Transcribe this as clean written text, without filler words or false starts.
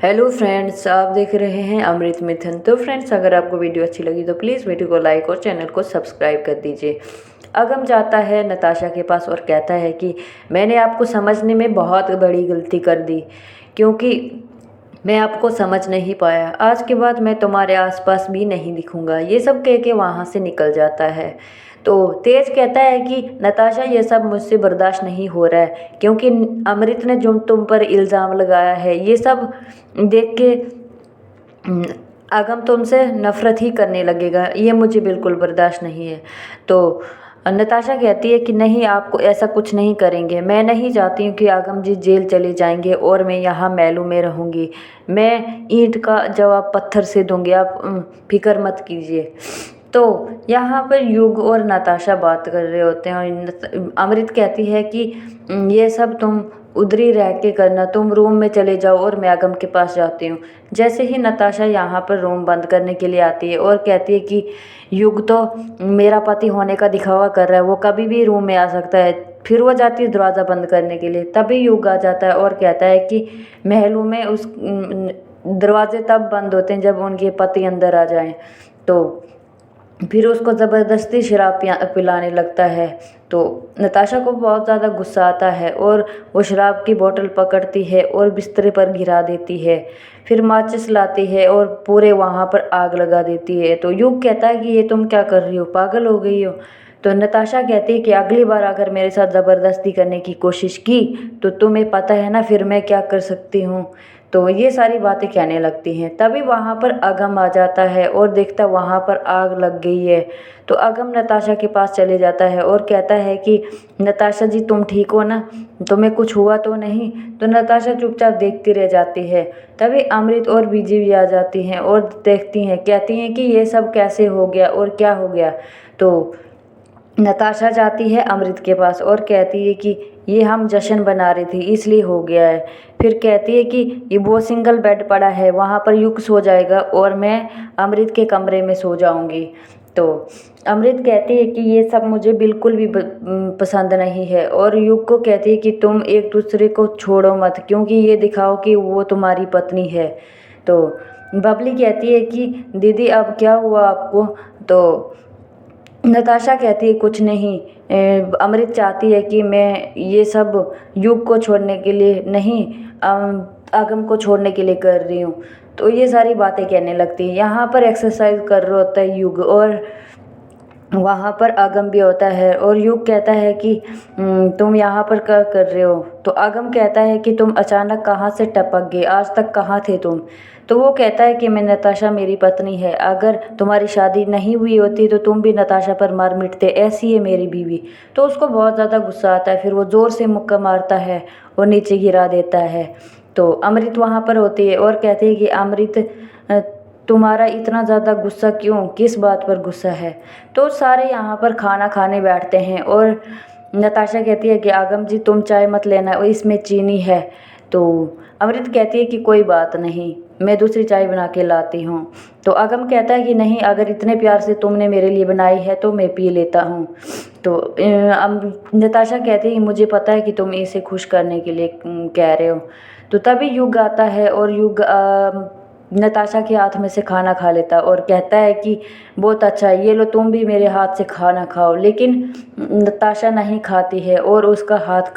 Hello friends, आप देख रहे हैं अमृत मिथुन। तो फ्रेंड्स, अगर आपको वीडियो अच्छी लगी तो प्लीज़ वीडियो को लाइक और चैनल को सब्सक्राइब कर दीजिए। अगम जाता है नताशा के पास और कहता है कि मैंने आपको समझने में बहुत बड़ी गलती कर दी, क्योंकि मैं आपको समझ नहीं पाया। आज के बाद मैं तुम्हारे आसपास भी नहीं दिखूंगा। ये सब कह के वहाँ से निकल जाता है। तो तेज कहता है कि नताशा, ये सब मुझसे बर्दाश्त नहीं हो रहा है, क्योंकि अमृत ने जो तुम पर इल्ज़ाम लगाया है, ये सब देख के अगम तुमसे नफ़रत ही करने लगेगा। ये मुझे बिल्कुल बर्दाश्त नहीं है। तो नताशा कहती है कि नहीं, आपको ऐसा कुछ नहीं करेंगे। मैं नहीं चाहती हूँ कि आगम जी जेल चले जाएंगे और मैं यहाँ महलों में रहूँगी। मैं ईंट का जवाब पत्थर से दूंगी, आप फिक्र मत कीजिए। तो यहाँ पर युग और नताशा बात कर रहे होते हैं और अमृत कहती है कि ये सब तुम उधर ही रह के करना, तुम रूम में चले जाओ और मैं आगम के पास जाती हूँ। जैसे ही नताशा यहाँ पर रूम बंद करने के लिए आती है और कहती है कि युग तो मेरा पति होने का दिखावा कर रहा है, वो कभी भी रूम में आ सकता है। फिर वो जाती है दरवाज़ा बंद करने के लिए, तभी युग आ जाता है और कहता है कि महलों में उस दरवाजे तब बंद होते हैं जब उनके पति अंदर आ जाएं। तो फिर उसको ज़बरदस्ती शराब पिलाने लगता है। तो नताशा को बहुत ज़्यादा गुस्सा आता है और वो शराब की बोतल पकड़ती है और बिस्तर पर गिरा देती है। फिर माचिस लाती है और पूरे वहाँ पर आग लगा देती है। तो युग कहता है कि ये तुम क्या कर रही हो, पागल हो गई हो। तो नताशा कहती है कि अगली बार अगर मेरे साथ ज़बरदस्ती करने की कोशिश की तो तुम्हें पता है ना फिर मैं क्या कर सकती हूँ। तो ये सारी बातें कहने लगती हैं। तभी वहाँ पर अगम आ जाता है और देखता वहाँ पर आग लग गई है। तो अगम नताशा के पास चले जाता है और कहता है कि नताशा जी, तुम ठीक हो ना, तुम्हें कुछ हुआ तो नहीं। तो नताशा चुपचाप देखती रह जाती है। तभी अमृत और बीजी भी आ जाती हैं और देखती हैं, कहती हैं कि ये सब कैसे हो गया और क्या हो गया। तो नताशा जाती है अमृत के पास और कहती है कि ये हम जश्न बना रही थी इसलिए हो गया है। फिर कहती है कि ये वो सिंगल बेड पड़ा है, वहाँ पर युग सो जाएगा और मैं अमृत के कमरे में सो जाऊंगी। तो अमृत कहती है कि ये सब मुझे बिल्कुल भी पसंद नहीं है और युग को कहती है कि तुम एक दूसरे को छोड़ो मत, क्योंकि ये दिखाओ कि वो तुम्हारी पत्नी है। तो बबली कहती है कि दीदी अब क्या हुआ आपको। तो नताशा कहती है कुछ नहीं, अमृत चाहती है कि मैं ये सब युग को छोड़ने के लिए नहीं, आगम को छोड़ने के लिए कर रही हूँ। तो ये सारी बातें कहने लगती है। यहाँ पर एक्सरसाइज कर रहा होता है युग और वहाँ पर आगम भी होता है और युग कहता है कि तुम यहाँ पर क्या कर रहे हो। तो आगम कहता है कि तुम अचानक कहाँ से टपक गए, आज तक कहाँ थे तुम। तो वो कहता है कि मैं नताशा मेरी पत्नी है, अगर तुम्हारी शादी नहीं हुई होती तो तुम भी नताशा पर मार मिटते, ऐसी है मेरी बीवी। तो उसको बहुत ज़्यादा गुस्सा आता है, फिर वो ज़ोर से मुक्का मारता है और नीचे गिरा देता है। तो अमृत वहाँ पर होती है और कहती है कि अमृत, तुम्हारा इतना ज़्यादा गुस्सा क्यों, किस बात पर गुस्सा है। तो सारे यहाँ पर खाना खाने बैठते हैं और नताशा कहती है कि आगम जी तुम चाय मत लेना, और इसमें चीनी है। तो अमृत कहती है कि कोई बात नहीं, मैं दूसरी चाय बना के लाती हूँ। तो आगम कहता है कि नहीं, अगर इतने प्यार से तुमने मेरे लिए बनाई है तो मैं पी लेता हूँ। तो नताशा कहती है कि मुझे पता है कि तुम इसे खुश करने के लिए कह रहे हो। तो तभी युग आता है और युग नताशा के हाथ में से खाना खा लेता और कहता है कि बहुत अच्छा है, ये लो तुम भी मेरे हाथ से खाना खाओ। लेकिन नताशा नहीं खाती है और उसका हाथ